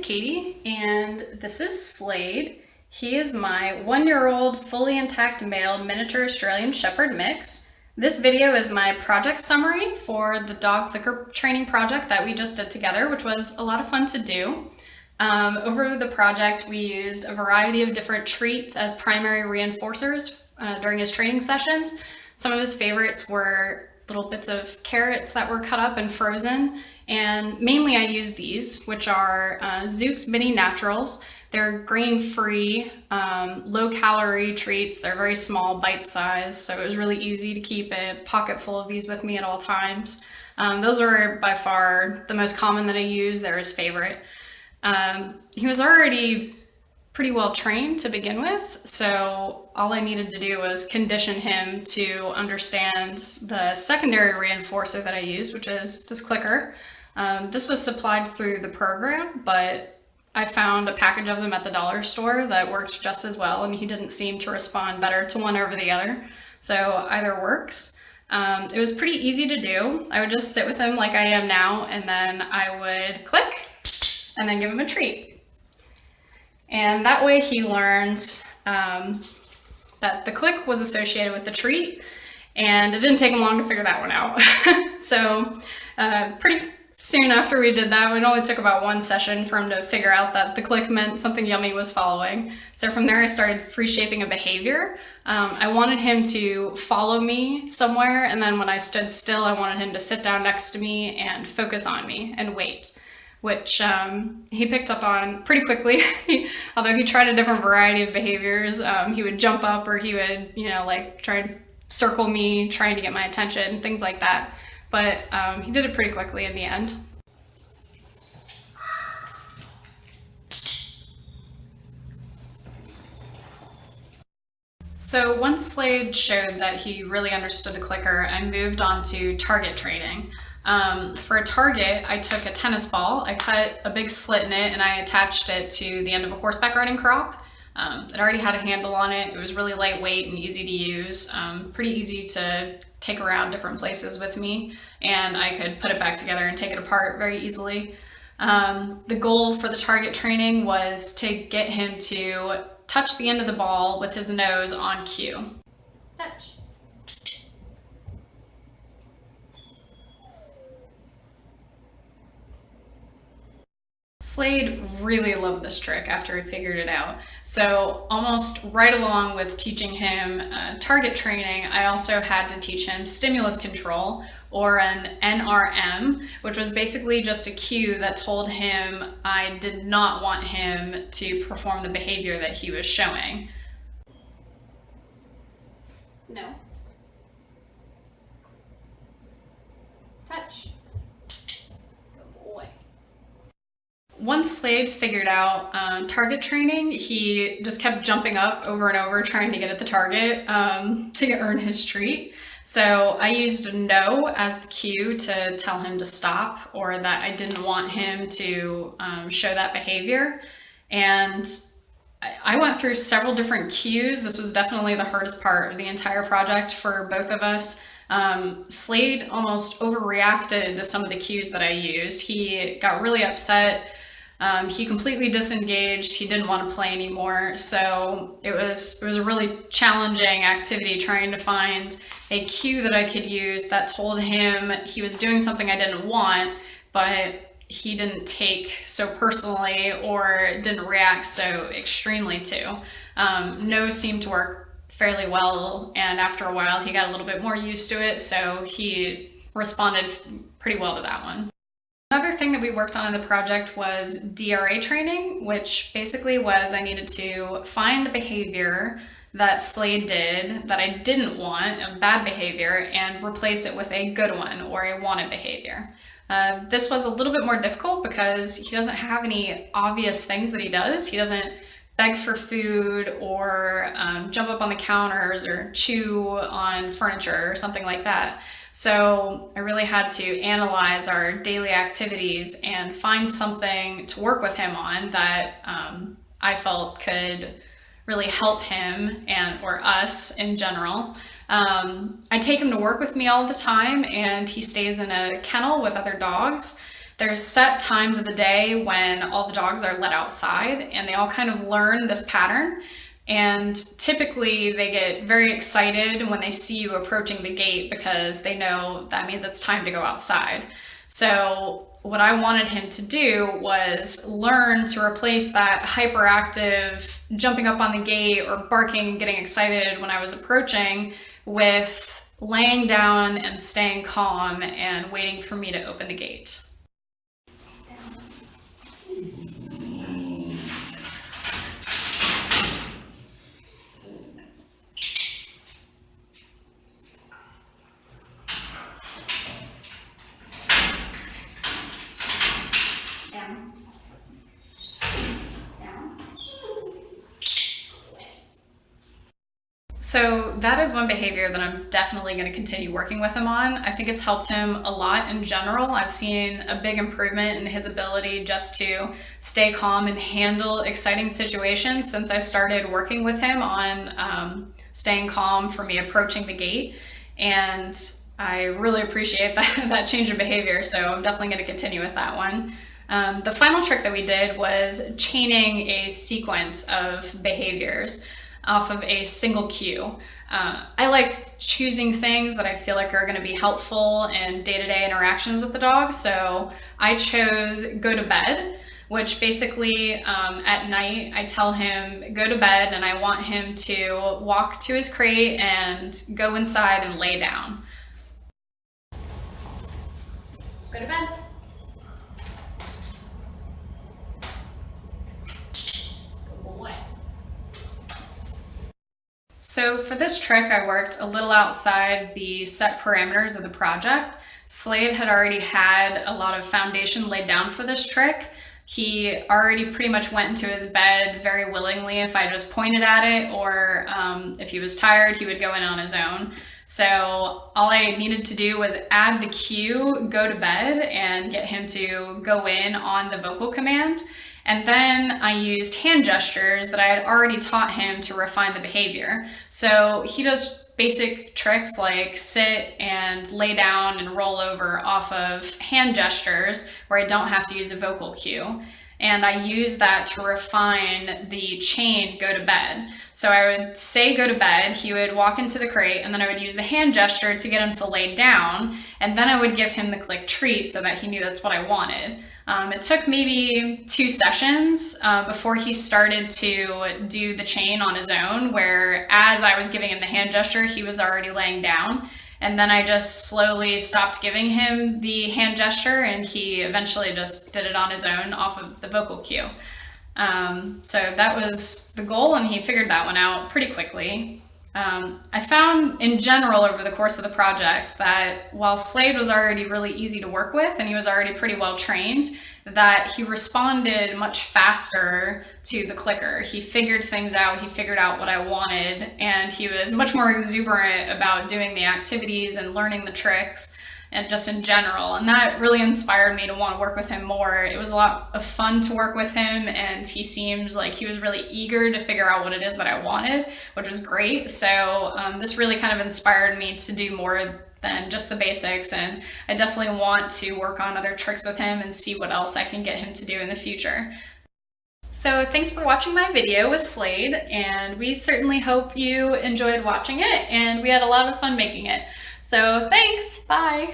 Katie, and this is Slade. He is my 1-year-old, fully intact male miniature Australian Shepherd mix. This video is my project summary for the dog clicker training project that we just did together, which was a lot of fun to do. Over the project, we used a variety of different treats as primary reinforcers during his training sessions. Some of his favorites were little bits of carrots that were cut up and frozen, and mainly I used these, which are Zook's Mini Naturals. They're grain-free, low-calorie treats. They're very small, bite-sized, so it was really easy to keep a pocket full of these with me at all times. Those are by far the most common that I use. They're his favorite. He was already pretty well trained to begin with, so all I needed to do was condition him to understand the secondary reinforcer that I used, which is this clicker. This was supplied through the program, but I found a package of them at the dollar store that worked just as well, and he didn't seem to respond better to one over the other, so either works. It was pretty easy to do. I would just sit with him like I am now, and then I would click and then give him a treat. And that way he learned that the click was associated with the treat, and it didn't take him long to figure that one out. So pretty soon after we did that, it only took about one session for him to figure out that the click meant something yummy was following. So from there I started free shaping a behavior. I wanted him to follow me somewhere, and then when I stood still, I wanted him to sit down next to me and focus on me and wait, which he picked up on pretty quickly. Although he tried a different variety of behaviors. He would jump up, or he would, like try and circle me, trying to get my attention, things like that. But he did it pretty quickly in the end. So once Slade showed that he really understood the clicker, I moved on to target training. For a target, I took a tennis ball, I cut a big slit in it, and I attached it to the end of a horseback riding crop. It already had a handle on it. It was really lightweight and easy to use, pretty easy to take around different places with me, and I could put it back together and take it apart very easily. The goal for the target training was to get him to touch the end of the ball with his nose on cue. Touch. Slade really loved this trick after he figured it out. So almost right along with teaching him target training, I also had to teach him stimulus control, or an NRM, which was basically just a cue that told him I did not want him to perform the behavior that he was showing. No. Touch. Once Slade figured out target training, he just kept jumping up over and over trying to get at the target to earn his treat. So I used no as the cue to tell him to stop, or that I didn't want him to show that behavior. And I went through several different cues. This was definitely the hardest part of the entire project for both of us. Slade almost overreacted to some of the cues that I used. He got really upset. He completely disengaged. He didn't want to play anymore. So it was a really challenging activity trying to find a cue that I could use that told him he was doing something I didn't want, but he didn't take so personally or didn't react so extremely to. No seemed to work fairly well, and after a while he got a little bit more used to it, so he responded pretty well to that one. Another thing that we worked on in the project was DRA training, which basically was I needed to find a behavior that Slade did that I didn't want, a bad behavior, and replace it with a good one, or a wanted behavior. This was a little bit more difficult because he doesn't have any obvious things that he does. He doesn't beg for food, or jump up on the counters, or chew on furniture, or something like that. So I really had to analyze our daily activities and find something to work with him on that I felt could really help him or us in general. I take him to work with me all the time, and he stays in a kennel with other dogs. There's set times of the day when all the dogs are let outside, and they all kind of learn this pattern. And typically they get very excited when they see you approaching the gate because they know that means it's time to go outside. So what I wanted him to do was learn to replace that hyperactive jumping up on the gate or barking, getting excited when I was approaching, with laying down and staying calm and waiting for me to open the gate. So that is one behavior that I'm definitely going to continue working with him on. I think it's helped him a lot in general. I've seen a big improvement in his ability just to stay calm and handle exciting situations since I started working with him on staying calm for me approaching the gate. And I really appreciate that change of behavior, so I'm definitely going to continue with that one. The final trick that we did was chaining a sequence of behaviors off of a single cue. I like choosing things that I feel like are going to be helpful in day-to-day interactions with the dog. So I chose go to bed, which basically at night I tell him go to bed and I want him to walk to his crate and go inside and lay down. Go to bed. So for this trick, I worked a little outside the set parameters of the project. Slade had already had a lot of foundation laid down for this trick. He already pretty much went into his bed very willingly if I just pointed at it, or if he was tired, he would go in on his own. So all I needed to do was add the cue, go to bed, and get him to go in on the vocal command. And then I used hand gestures that I had already taught him to refine the behavior. So he does basic tricks like sit and lay down and roll over off of hand gestures where I don't have to use a vocal cue. And I use that to refine the chain go to bed. So I would say go to bed, he would walk into the crate, and then I would use the hand gesture to get him to lay down, and then I would give him the click treat so that he knew that's what I wanted. It took maybe 2 sessions before he started to do the chain on his own, where as I was giving him the hand gesture, he was already laying down. And then I just slowly stopped giving him the hand gesture, and he eventually just did it on his own off of the vocal cue. So that was the goal, and he figured that one out pretty quickly. I found in general over the course of the project that while Slade was already really easy to work with and he was already pretty well trained, that he responded much faster to the clicker. He figured things out, he figured out what I wanted, and he was much more exuberant about doing the activities and learning the tricks and just in general. And that really inspired me to want to work with him more. It was a lot of fun to work with him, and he seemed like he was really eager to figure out what it is that I wanted, which was great. So this really kind of inspired me to do more than just the basics, and I definitely want to work on other tricks with him and see what else I can get him to do in the future. So thanks for watching my video with Slade, and we certainly hope you enjoyed watching it, and we had a lot of fun making it. So thanks, bye!